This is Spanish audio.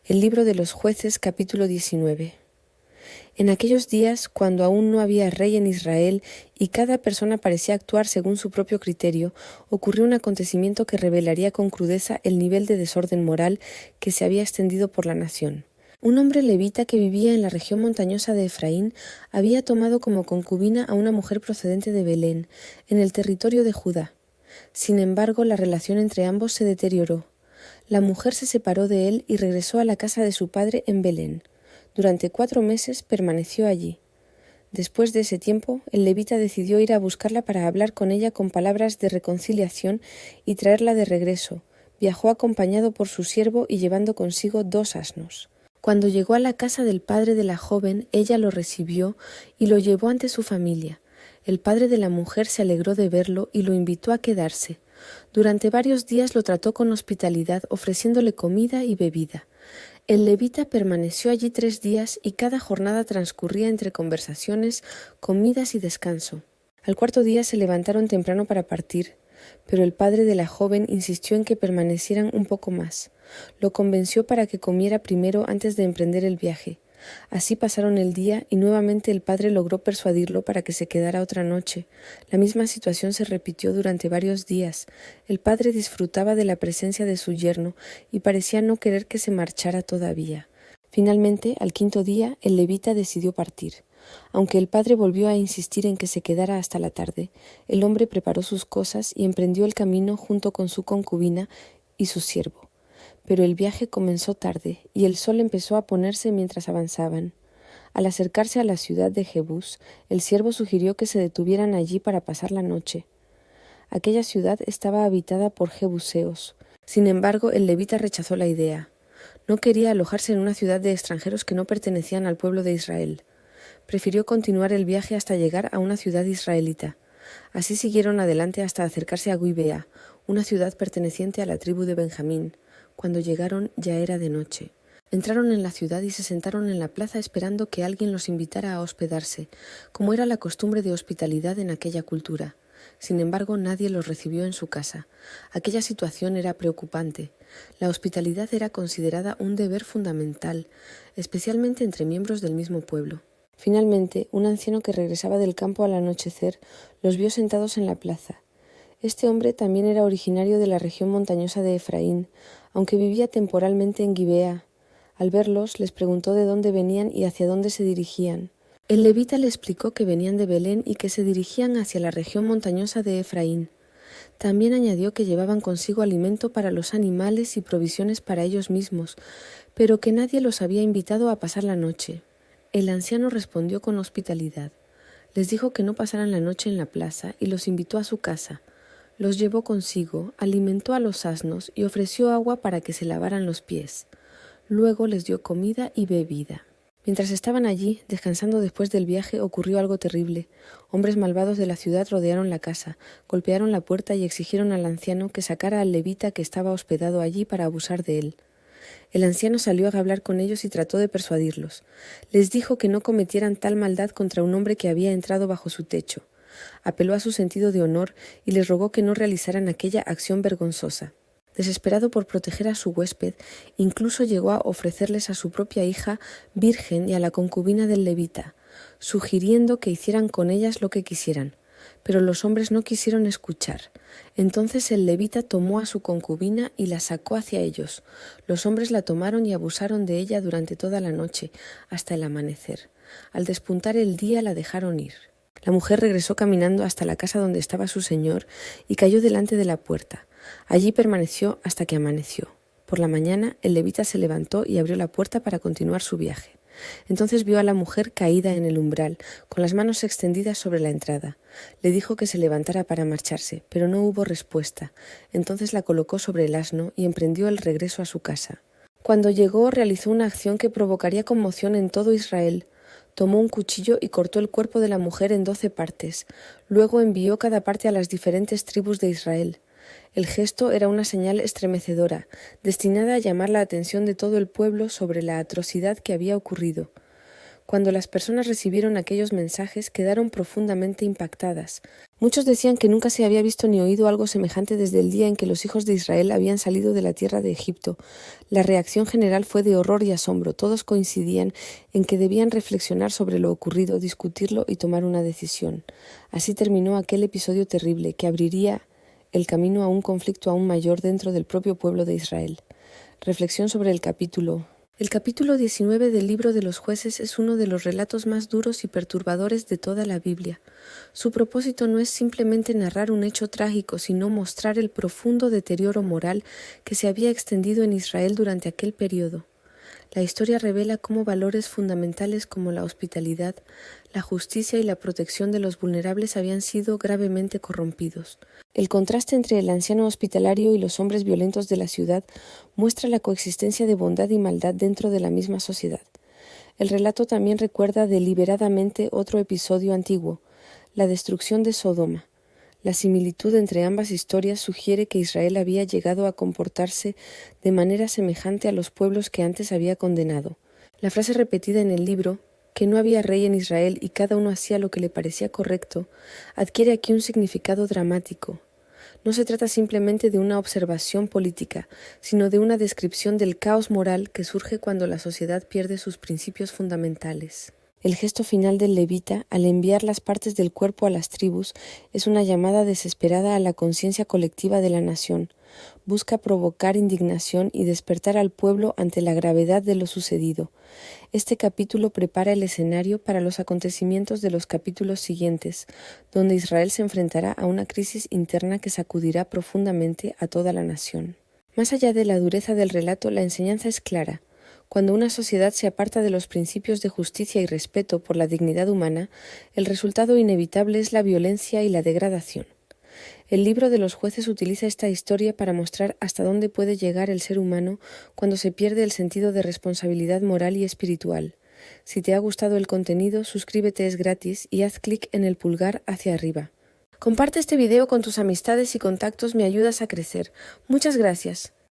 El libro de los Jueces, capítulo 19. En aquellos días, cuando aún no había rey en Israel y cada persona parecía actuar según su propio criterio, ocurrió un acontecimiento que revelaría con crudeza el nivel de desorden moral que se había extendido por la nación. Un hombre levita que vivía en la región montañosa de Efraín había tomado como concubina a una mujer procedente de Belén, en el territorio de Judá. Sin embargo, la relación entre ambos se deterioró. La mujer se separó de él y regresó a la casa de su padre en Belén. Durante 4 meses permaneció allí. Después de ese tiempo, el levita decidió ir a buscarla para hablar con ella con palabras de reconciliación y traerla de regreso. Viajó acompañado por su siervo y llevando consigo 2 asnos. Cuando llegó a la casa del padre de la joven, ella lo recibió y lo llevó ante su familia. El padre de la mujer se alegró de verlo y lo invitó a quedarse. Durante varios días lo trató con hospitalidad, ofreciéndole comida y bebida. El levita permaneció allí 3 días y cada jornada transcurría entre conversaciones, comidas y descanso. Al 4.º día se levantaron temprano para partir, pero el padre de la joven insistió en que permanecieran un poco más. Lo convenció para que comiera primero antes de emprender el viaje. Así pasaron el día y nuevamente el padre logró persuadirlo para que se quedara otra noche. La misma situación se repitió durante varios días. El padre disfrutaba de la presencia de su yerno y parecía no querer que se marchara todavía. Finalmente, al 5.º día, el levita decidió partir. Aunque el padre volvió a insistir en que se quedara hasta la tarde, el hombre preparó sus cosas y emprendió el camino junto con su concubina y su siervo. Pero el viaje comenzó tarde y el sol empezó a ponerse mientras avanzaban. Al acercarse a la ciudad de Jebús, el siervo sugirió que se detuvieran allí para pasar la noche. Aquella ciudad estaba habitada por jebuseos. Sin embargo, el levita rechazó la idea. No quería alojarse en una ciudad de extranjeros que no pertenecían al pueblo de Israel. Prefirió continuar el viaje hasta llegar a una ciudad israelita. Así siguieron adelante hasta acercarse a Guibea, una ciudad perteneciente a la tribu de Benjamín. Cuando llegaron ya era de noche. Entraron en la ciudad y se sentaron en la plaza esperando que alguien los invitara a hospedarse, como era la costumbre de hospitalidad en aquella cultura. Sin embargo, nadie los recibió en su casa. Aquella situación era preocupante. La hospitalidad era considerada un deber fundamental, especialmente entre miembros del mismo pueblo. Finalmente, un anciano que regresaba del campo al anochecer los vio sentados en la plaza. Este hombre también era originario de la región montañosa de Efraín, aunque vivía temporalmente en Gibea. Al verlos, les preguntó de dónde venían y hacia dónde se dirigían. El levita le explicó que venían de Belén y que se dirigían hacia la región montañosa de Efraín. También añadió que llevaban consigo alimento para los animales y provisiones para ellos mismos, pero que nadie los había invitado a pasar la noche. El anciano respondió con hospitalidad. Les dijo que no pasaran la noche en la plaza y los invitó a su casa. Los llevó consigo, alimentó a los asnos y ofreció agua para que se lavaran los pies. Luego les dio comida y bebida. Mientras estaban allí, descansando después del viaje, ocurrió algo terrible. Hombres malvados de la ciudad rodearon la casa, golpearon la puerta y exigieron al anciano que sacara al levita que estaba hospedado allí para abusar de él. El anciano salió a hablar con ellos y trató de persuadirlos. Les dijo que no cometieran tal maldad contra un hombre que había entrado bajo su techo. Apeló a su sentido de honor y les rogó que no realizaran aquella acción vergonzosa. Desesperado por proteger a su huésped, incluso llegó a ofrecerles a su propia hija virgen y a la concubina del levita, sugiriendo que hicieran con ellas lo que quisieran. Pero los hombres no quisieron escuchar. Entonces el levita tomó a su concubina y la sacó hacia ellos. Los hombres la tomaron y abusaron de ella durante toda la noche, hasta el amanecer. Al despuntar el día la dejaron ir. La mujer regresó caminando hasta la casa donde estaba su señor y cayó delante de la puerta. Allí permaneció hasta que amaneció. Por la mañana, el levita se levantó y abrió la puerta para continuar su viaje. Entonces vio a la mujer caída en el umbral, con las manos extendidas sobre la entrada. Le dijo que se levantara para marcharse, pero no hubo respuesta. Entonces la colocó sobre el asno y emprendió el regreso a su casa. Cuando llegó, realizó una acción que provocaría conmoción en todo Israel. Tomó un cuchillo y cortó el cuerpo de la mujer en 12 partes. Luego envió cada parte a las diferentes tribus de Israel. El gesto era una señal estremecedora, destinada a llamar la atención de todo el pueblo sobre la atrocidad que había ocurrido. Cuando las personas recibieron aquellos mensajes, quedaron profundamente impactadas. Muchos decían que nunca se había visto ni oído algo semejante desde el día en que los hijos de Israel habían salido de la tierra de Egipto. La reacción general fue de horror y asombro. Todos coincidían en que debían reflexionar sobre lo ocurrido, discutirlo y tomar una decisión. Así terminó aquel episodio terrible que abriría el camino a un conflicto aún mayor dentro del propio pueblo de Israel. Reflexión sobre el capítulo. El capítulo 19 del libro de los Jueces es uno de los relatos más duros y perturbadores de toda la Biblia. Su propósito no es simplemente narrar un hecho trágico, sino mostrar el profundo deterioro moral que se había extendido en Israel durante aquel periodo. La historia revela cómo valores fundamentales como la hospitalidad, la justicia y la protección de los vulnerables habían sido gravemente corrompidos. El contraste entre el anciano hospitalario y los hombres violentos de la ciudad muestra la coexistencia de bondad y maldad dentro de la misma sociedad. El relato también recuerda deliberadamente otro episodio antiguo, la destrucción de Sodoma. La similitud entre ambas historias sugiere que Israel había llegado a comportarse de manera semejante a los pueblos que antes había condenado. La frase repetida en el libro, que no había rey en Israel y cada uno hacía lo que le parecía correcto, adquiere aquí un significado dramático. No se trata simplemente de una observación política, sino de una descripción del caos moral que surge cuando la sociedad pierde sus principios fundamentales. El gesto final del levita, al enviar las partes del cuerpo a las tribus, es una llamada desesperada a la conciencia colectiva de la nación. Busca provocar indignación y despertar al pueblo ante la gravedad de lo sucedido. Este capítulo prepara el escenario para los acontecimientos de los capítulos siguientes, donde Israel se enfrentará a una crisis interna que sacudirá profundamente a toda la nación. Más allá de la dureza del relato, la enseñanza es clara. Cuando una sociedad se aparta de los principios de justicia y respeto por la dignidad humana, el resultado inevitable es la violencia y la degradación. El libro de los Jueces utiliza esta historia para mostrar hasta dónde puede llegar el ser humano cuando se pierde el sentido de responsabilidad moral y espiritual. Si te ha gustado el contenido, suscríbete, es gratis, y haz clic en el pulgar hacia arriba. Comparte este video con tus amistades y contactos, me ayudas a crecer. Muchas gracias.